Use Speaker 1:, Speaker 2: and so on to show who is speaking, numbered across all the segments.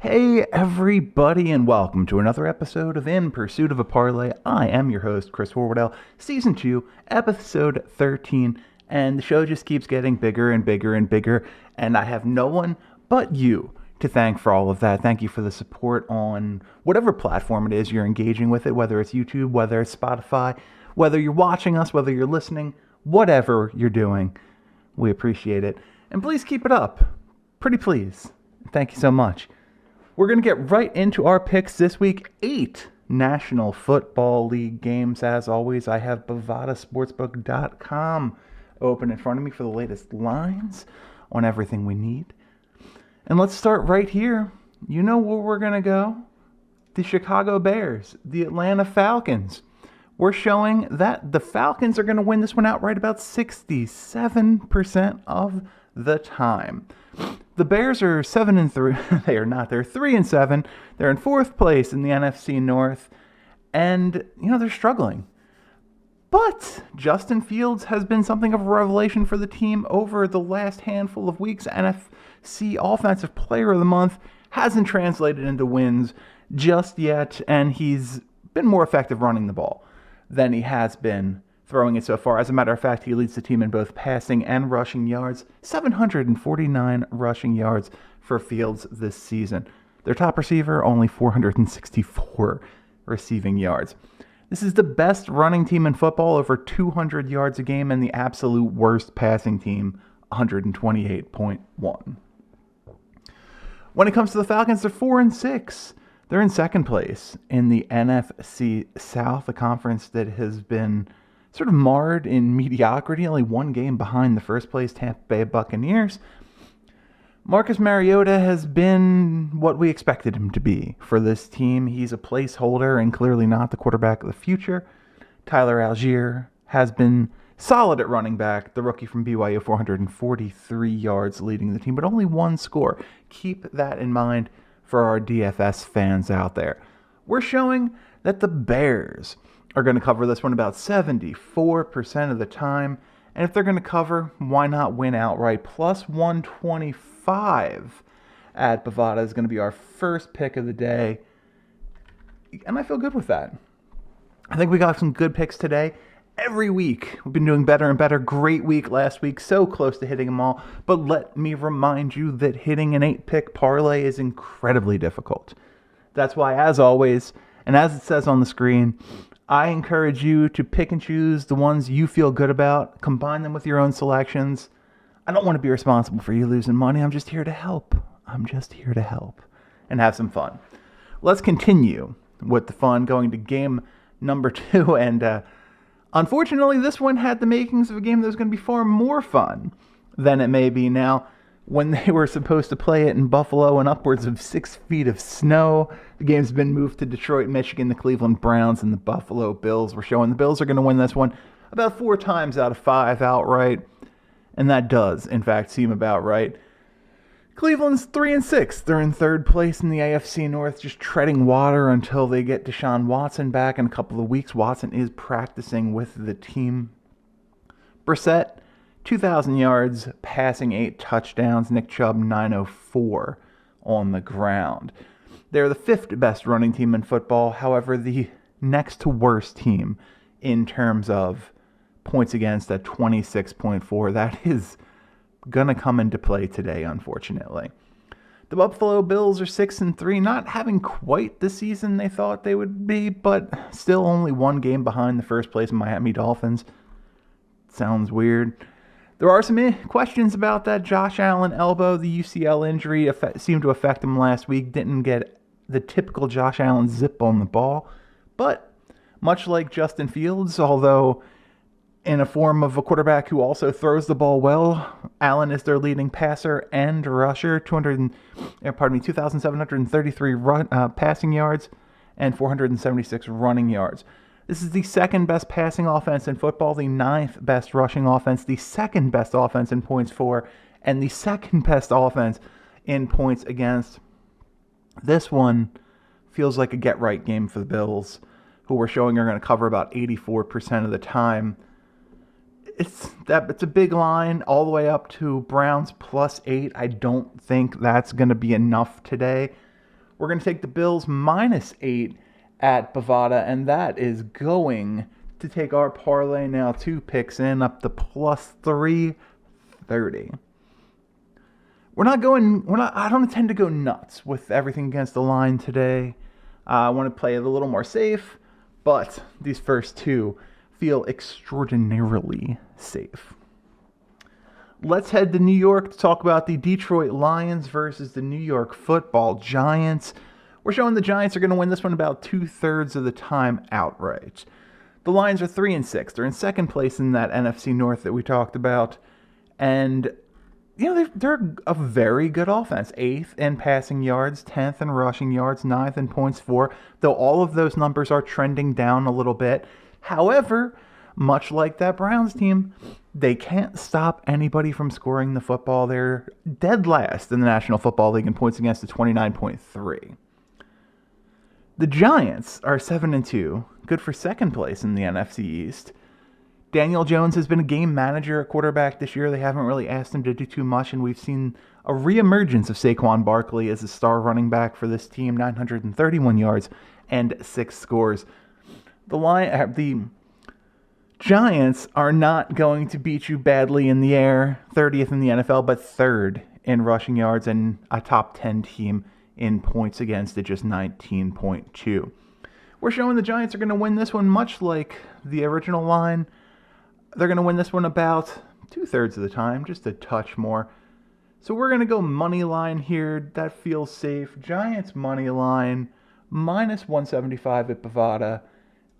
Speaker 1: Hey everybody, and welcome to another episode of In Pursuit of a Parlay. I am your host, Chris Horwedel, Season 2, Episode 13, and the show just keeps getting bigger and bigger and bigger, and I have no one but you to thank for all of that. Thank you for the support on whatever platform it is you're engaging with it, whether it's YouTube, whether it's Spotify, whether you're watching us, whether you're listening, whatever you're doing. We appreciate it, and please keep it up. Pretty please. Thank you so much. We're going to get right into our picks this week. 8 National Football League games. As always, I have bovadasportsbook.com open in front of me for the latest lines on everything we need. And let's start right here. You know where we're going to go? The Chicago Bears, the Atlanta Falcons. We're showing that the Falcons are going to win this one outright about 67% of the time. The Bears are 7-3. They are not. They're 3-7. They're in 4th place in the NFC North, and they're struggling. But Justin Fields has been something of a revelation for the team over the last handful of weeks. NFC Offensive Player of the Month hasn't translated into wins just yet, and he's been more effective running the ball than he has been throwing it so far. As a matter of fact, he leads the team in both passing and rushing yards. 749 rushing yards for Fields this season. Their top receiver, only 464 receiving yards. This is the best running team in football, over 200 yards a game, and the absolute worst passing team, 128.1. When it comes to the Falcons, they're 4-6. They're in 2nd place in the NFC South, a conference that has been sort of marred in mediocrity, only one game behind the first place Tampa Bay Buccaneers. Marcus Mariota has been what we expected him to be for this team. He's a placeholder and clearly not the quarterback of the future. Tyler Algier has been solid at running back. The rookie from BYU, 443 yards leading the team, but only one score. Keep that in mind for our DFS fans out there. We're showing that the Bears are going to cover this one about 74% of the time. And if they're going to cover, why not win outright? Plus 125 at Bovada is going to be our first pick of the day. And I feel good with that. I think we got some good picks today. Every week, we've been doing better and better. Great week last week, so close to hitting them all. But let me remind you that hitting an 8-pick parlay is incredibly difficult. That's why, as always, and as it says on the screen, I encourage you to pick and choose the ones you feel good about, combine them with your own selections. I don't want to be responsible for you losing money. I'm just here to help. I'm just here to help and have some fun. Let's continue with the fun, going to game number 2. And unfortunately, this one had the makings of a game that was going to be far more fun than it may be now. When they were supposed to play it in Buffalo in upwards of 6 feet of snow, the game's been moved to Detroit, Michigan. The Cleveland Browns and the Buffalo Bills were showing the Bills are going to win this one about 4 times out of 5 outright. And that does, in fact, seem about right. Cleveland's 3-6. They're in 3rd place in the AFC North, just treading water until they get Deshaun Watson back in a couple of weeks. Watson is practicing with the team. Brissett, 2,000 yards, passing 8 touchdowns. Nick Chubb, 904 on the ground. They're the 5th best running team in football. However, the next to worst team in terms of points against at 26.4. That is going to come into play today, unfortunately. The Buffalo Bills are 6-3, not having quite the season they thought they would be, but still only one game behind the first place Miami Dolphins. Sounds weird. There are some questions about that Josh Allen elbow. The UCL injury seemed to affect him last week. Didn't get the typical Josh Allen zip on the ball. But much like Justin Fields, although in a form of a quarterback who also throws the ball well, Allen is their leading passer and rusher. 2,733 passing yards and 476 running yards. This is the 2nd best passing offense in football, the 9th best rushing offense, the 2nd best offense in points for, and the 2nd best offense in points against. This one feels like a get-right game for the Bills, who we're showing are going to cover about 84% of the time. It's a big line all the way up to Browns +8. I don't think that's going to be enough today. We're going to take the Bills -8 at Bovada, and that is going to take our parlay now 2 picks in up to +330. I don't intend to go nuts with everything against the line today. I want to play it a little more safe, but these first 2 feel extraordinarily safe. Let's head to New York to talk about the Detroit Lions versus the New York Football Giants. We're showing the Giants are going to win this one about 2/3 of the time outright. The Lions are 3-6. They're in second place in that NFC North that we talked about. And, they're a very good offense. 8th in passing yards, 10th in rushing yards, 9th in points for, though all of those numbers are trending down a little bit. However, much like that Browns team, they can't stop anybody from scoring the football. They're dead last in the National Football League in points against at 29.3. The Giants are 7-2, good for second place in the NFC East. Daniel Jones has been a game manager at quarterback this year. They haven't really asked him to do too much, and we've seen a reemergence of Saquon Barkley as a star running back for this team, 931 yards and 6 scores. The Giants are not going to beat you badly in the air, 30th in the NFL, but 3rd in rushing yards and a top 10 team in points against at just 19.2. We're showing the Giants are going to win this one much like the original line. They're going to win this one about 2/3 of the time, just a touch more. So we're going to go money line here. That feels safe. Giants money line, -175 at Bovada.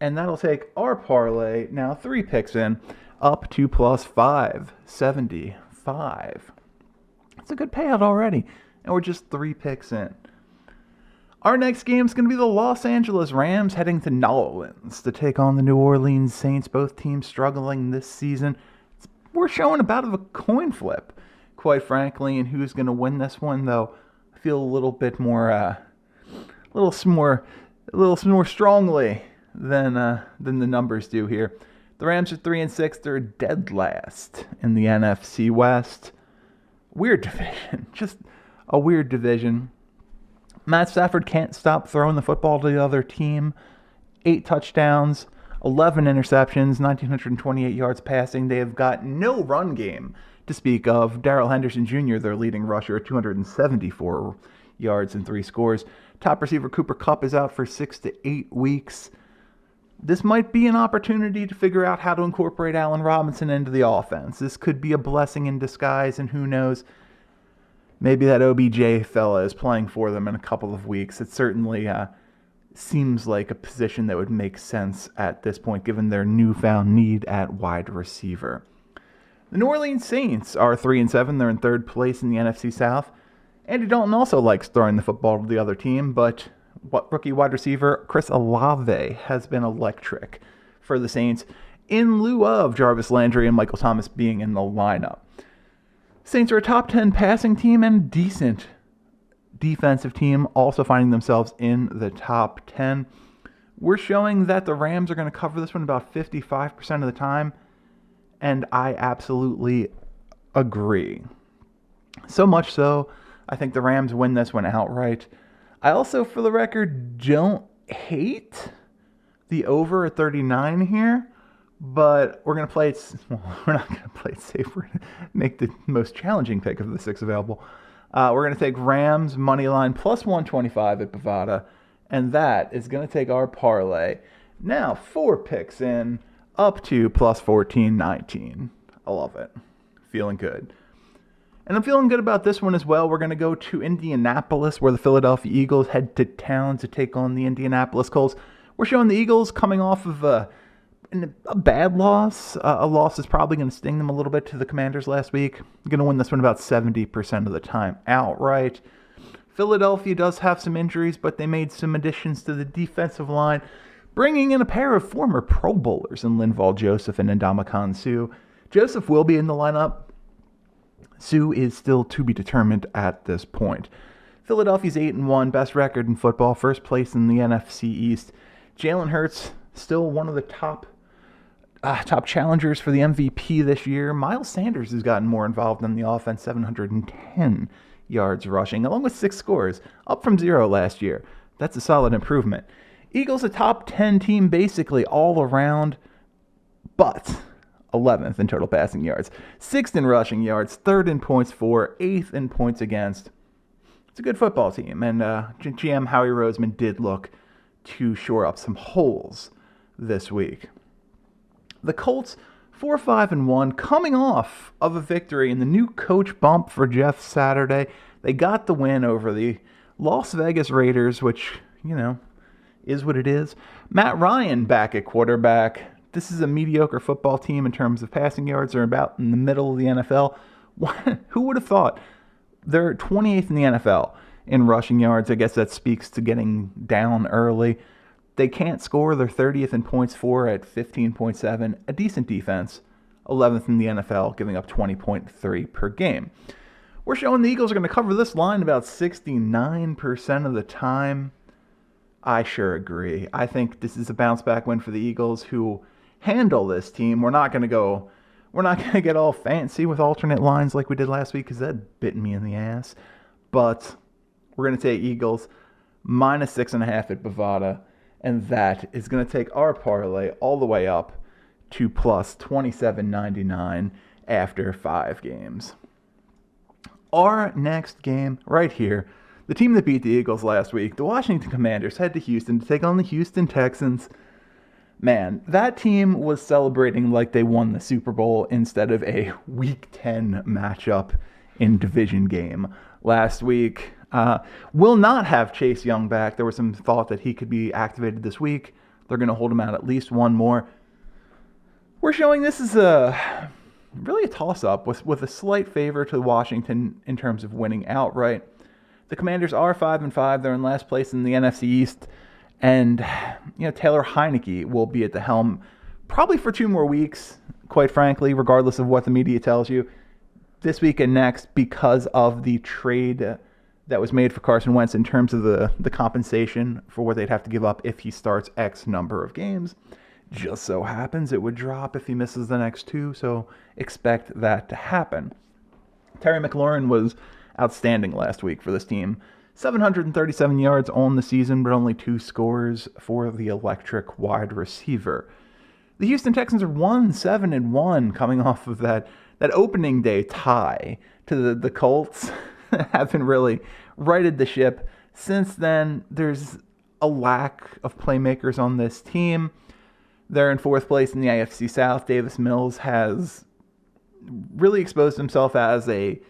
Speaker 1: And that'll take our parlay, now 3 picks in, up to +575. That's a good payout already. And we're just 3 picks in. Our next game is going to be the Los Angeles Rams heading to New Orleans to take on the New Orleans Saints. Both teams struggling this season. We're showing about a coin flip, quite frankly, and who's going to win this one, though. I feel a little bit more, a little more strongly than the numbers do here. The Rams are 3-6. They're dead last in the NFC West. Weird division, just a weird division. Matt Stafford can't stop throwing the football to the other team. 8 touchdowns, 11 interceptions, 1,928 yards passing. They have got no run game to speak of. Darrell Henderson Jr., their leading rusher, at 274 yards and 3 scores. Top receiver Cooper Kupp is out for 6 to 8 weeks. This might be an opportunity to figure out how to incorporate Allen Robinson into the offense. This could be a blessing in disguise, and who knows, maybe that OBJ fella is playing for them in a couple of weeks. It certainly seems like a position that would make sense at this point, given their newfound need at wide receiver. The New Orleans Saints are 3-7. They're in 3rd place in the NFC South. Andy Dalton also likes throwing the football to the other team, but rookie wide receiver Chris Olave has been electric for the Saints, in lieu of Jarvis Landry and Michael Thomas being in the lineup. Saints are a top 10 passing team and decent defensive team, also finding themselves in the top 10. We're showing that the Rams are going to cover this one about 55% of the time, and I absolutely agree. So much so, I think the Rams win this one outright. I also, for the record, don't hate the over at 39 here. But we're going to play it, we're not going to play it safe. We're going to make the most challenging pick of the 6 available. We're going to take Rams money line +125 at Bovada. And that is going to take our parlay now 4 picks in up to +1419. I love it. Feeling good. And I'm feeling good about this one as well. We're going to go to Indianapolis, where the Philadelphia Eagles head to town to take on the Indianapolis Colts. We're showing the Eagles coming off of a bad loss. A loss is probably going to sting them a little bit to the Commanders last week. Going to win this one about 70% of the time outright. Philadelphia does have some injuries, but they made some additions to the defensive line, bringing in a pair of former Pro Bowlers in Linval Joseph and Ndamukong Suh. Joseph will be in the lineup. Suh is still to be determined at this point. Philadelphia's 8-1, best record in football, first place in the NFC East. Jalen Hurts, still one of the top challengers for the MVP this year. Miles Sanders has gotten more involved in the offense, 710 yards rushing, along with 6 scores, up from 0 last year. That's a solid improvement. Eagles a top 10 team basically all around, but 11th in total passing yards, 6th in rushing yards, 3rd in points for, 8th in points against. It's a good football team, and GM Howie Roseman did look to shore up some holes this week. The Colts 4-5-1, coming off of a victory in the new coach bump for Jeff Saturday. They got the win over the Las Vegas Raiders, which, is what it is. Matt Ryan back at quarterback. This is a mediocre football team in terms of passing yards. They're about in the middle of the NFL. Who would have thought? They're 28th in the NFL in rushing yards. I guess that speaks to getting down early. They can't score. They're 30th in points for at 15.7. A decent defense. 11th in the NFL, giving up 20.3 per game. We're showing the Eagles are going to cover this line about 69% of the time. I sure agree. I think this is a bounce back win for the Eagles, who handle this team. We're not going to get all fancy with alternate lines like we did last week, because that bit me in the ass. But we're going to take Eagles minus 6.5 at Bovada, and that is going to take our parlay all the way up to plus 27.99 after 5 games. Our next game right here, the team that beat the Eagles last week, the Washington Commanders, head to Houston to take on the Houston Texans. Man, that team was celebrating like they won the Super Bowl instead of a Week 10 matchup in division game last week. Will not have Chase Young back. There was some thought that he could be activated this week. They're going to hold him out at least one more. We're showing this is really a toss-up with a slight favor to Washington in terms of winning outright. The Commanders are 5-5. They're in last place in the NFC East. And, Taylor Heineke will be at the helm probably for 2 more weeks, quite frankly, regardless of what the media tells you. This week and next, because of the trade that was made for Carson Wentz in terms of the compensation for what they'd have to give up if he starts X number of games. Just so happens it would drop if he misses the next 2, so expect that to happen. Terry McLaurin was outstanding last week for this team. 737 yards on the season, but only 2 scores for the electric wide receiver. The Houston Texans are 1-7-1, coming off of that opening day tie to the Colts. Haven't really righted the ship. Since then, there's a lack of playmakers on this team. They're in 4th place in the AFC South. Davis Mills has really exposed himself as a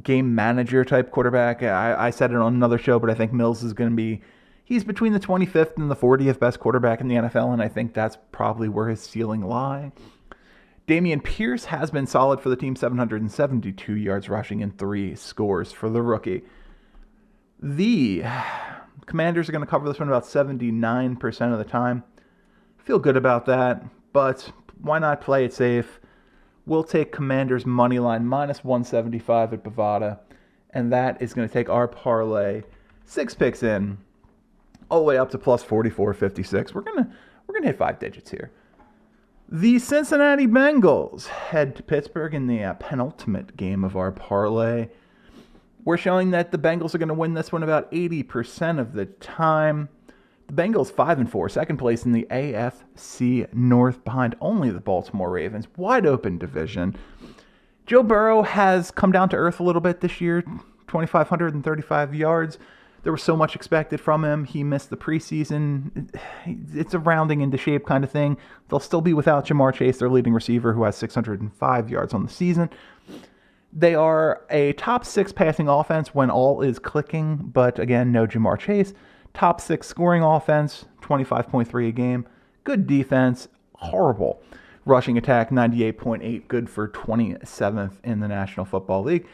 Speaker 1: game manager type quarterback. I said it on another show, but I think Mills is going to be, he's between the 25th and the 40th best quarterback in the NFL, and I think that's probably where his ceiling lies. Dameon Pierce has been solid for the team, 772 yards rushing and 3 scores for the rookie. The Commanders are going to cover this one about 79% of the time. Feel good about that, but why not play it safe? We'll take Commanders money line minus 175 at Bovada, and that is going to take our parlay 6 picks in all the way up to plus 44.56. We're gonna hit 5 digits here. The Cincinnati Bengals head to Pittsburgh in the penultimate game of our parlay. We're showing that the Bengals are going to win this one about 80% of the time. The Bengals 5-4, second place in the AFC North behind only the Baltimore Ravens. Wide open division. Joe Burrow has come down to earth a little bit this year, 2,535 yards. There was so much expected from him. He missed the preseason. It's a rounding into shape kind of thing. They'll still be without Jamar Chase, their leading receiver, who has 605 yards on the season. They are a top 6 passing offense when all is clicking, but again, no Jamar Chase. Top 6 scoring offense, 25.3 a game. Good defense, horrible. Rushing attack, 98.8, good for 27th in the National Football League.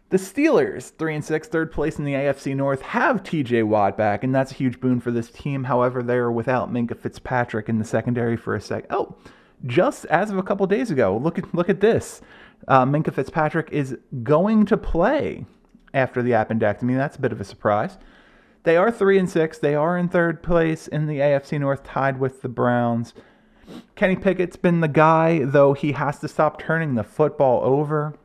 Speaker 1: The Steelers, 3-6, third place in the AFC North, have TJ Watt back, and that's a huge boon for this team. However, they are without Minkah Fitzpatrick in the secondary for a sec. Oh, just as of a couple days ago, look at this. Minkah Fitzpatrick is going to play after the appendectomy. That's a bit of a surprise. They are 3-6. They are in third place in the AFC North, tied with the Browns. Kenny Pickett's been the guy, though he has to stop turning the football over.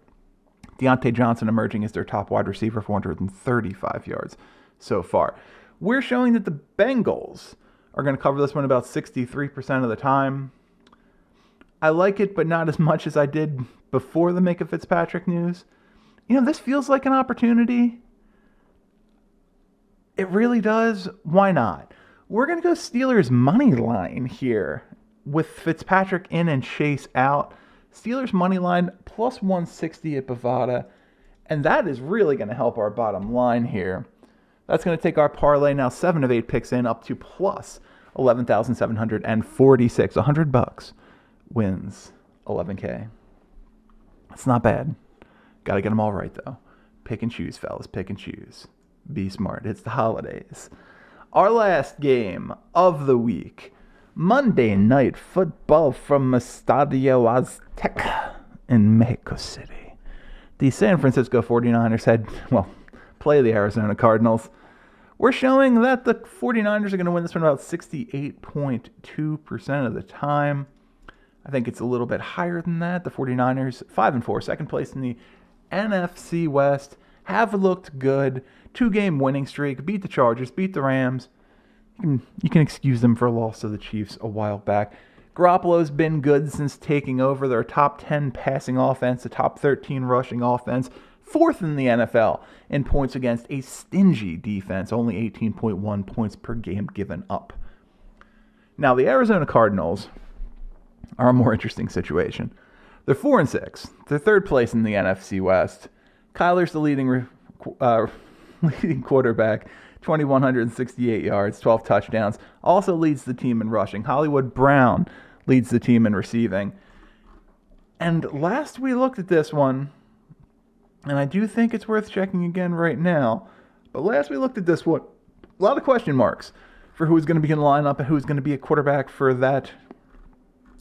Speaker 1: Deontay Johnson emerging as their top wide receiver, 435 yards so far. We're showing that the Bengals are going to cover this one about 63% of the time. I like it, but not as much as I did before the Micah Fitzpatrick news. This feels like an opportunity. It really does. Why not? We're going to go Steelers money line here with Fitzpatrick in and Chase out. Steelers money line plus 160 at Bovada. And that is really going to help our bottom line here. That's going to take our parlay now 7 of 8 picks in up to plus 11,746. $100 wins 11K. That's not bad. Got to get them all right, though. Pick and choose, fellas. Pick and choose. Be smart. It's the holidays. Our last game of the week. Monday Night Football from Estadio Azteca in Mexico City. The San Francisco 49ers play the Arizona Cardinals. We're showing that the 49ers are going to win this one about 68.2% of the time. I think it's a little bit higher than that. The 49ers, 5-4, second place in the NFC West, have looked good. 2-game winning streak, beat the Chargers, beat the Rams. You can excuse them for a loss to the Chiefs a while back. Garoppolo's been good since taking over. Their top 10 passing offense, a top 13 rushing offense, 4th in the NFL in points against a stingy defense, only 18.1 points per game given up. Now, the Arizona Cardinals are a more interesting situation. They're 4-6. They're 3rd place in the NFC West. Kyler's the leading quarterback, 2,168 yards, 12 touchdowns. Also leads the team in rushing. Hollywood Brown leads the team in receiving. And last we looked at this one, and I do think it's worth checking again right now, but last we looked at this one, a lot of question marks for who's going to be in the lineup and who's going to be a quarterback for that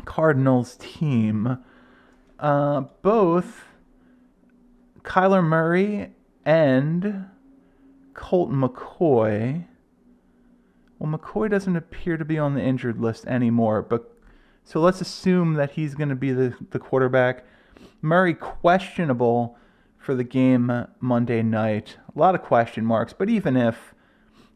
Speaker 1: Cardinals team. Both Kyler Murray and Colt McCoy. Well, McCoy doesn't appear to be on the injured list anymore, but so let's assume that he's going to be the quarterback. Murray questionable for the game Monday night. A lot of question marks, but even if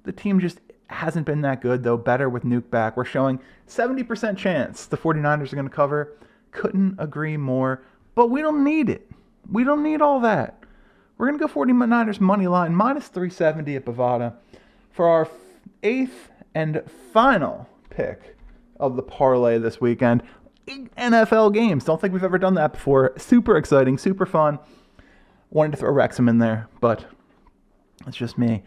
Speaker 1: the team just hasn't been that good, though better with Nuke back, we're showing 70% chance the 49ers are going to cover. Couldn't agree more, but we don't need it. We don't need all that. We're going to go 49ers money line, minus 370 at Bovada for our 8th and final pick of the parlay this weekend. 8 NFL games. Don't think we've ever done that before. Super exciting, super fun. Wanted to throw Wrexham in there, but it's just me.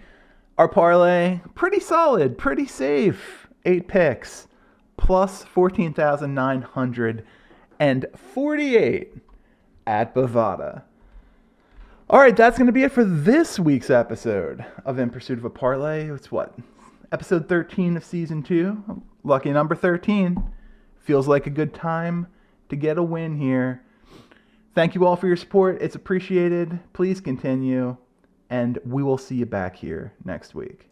Speaker 1: Our parlay, pretty solid, pretty safe. 8 picks, plus 14,948 at Bovada. All right, that's going to be it for this week's episode of In Pursuit of a Parlay. It's episode 13 of season 2. Lucky number 13. Feels like a good time to get a win here. Thank you all for your support. It's appreciated. Please continue, and we will see you back here next week.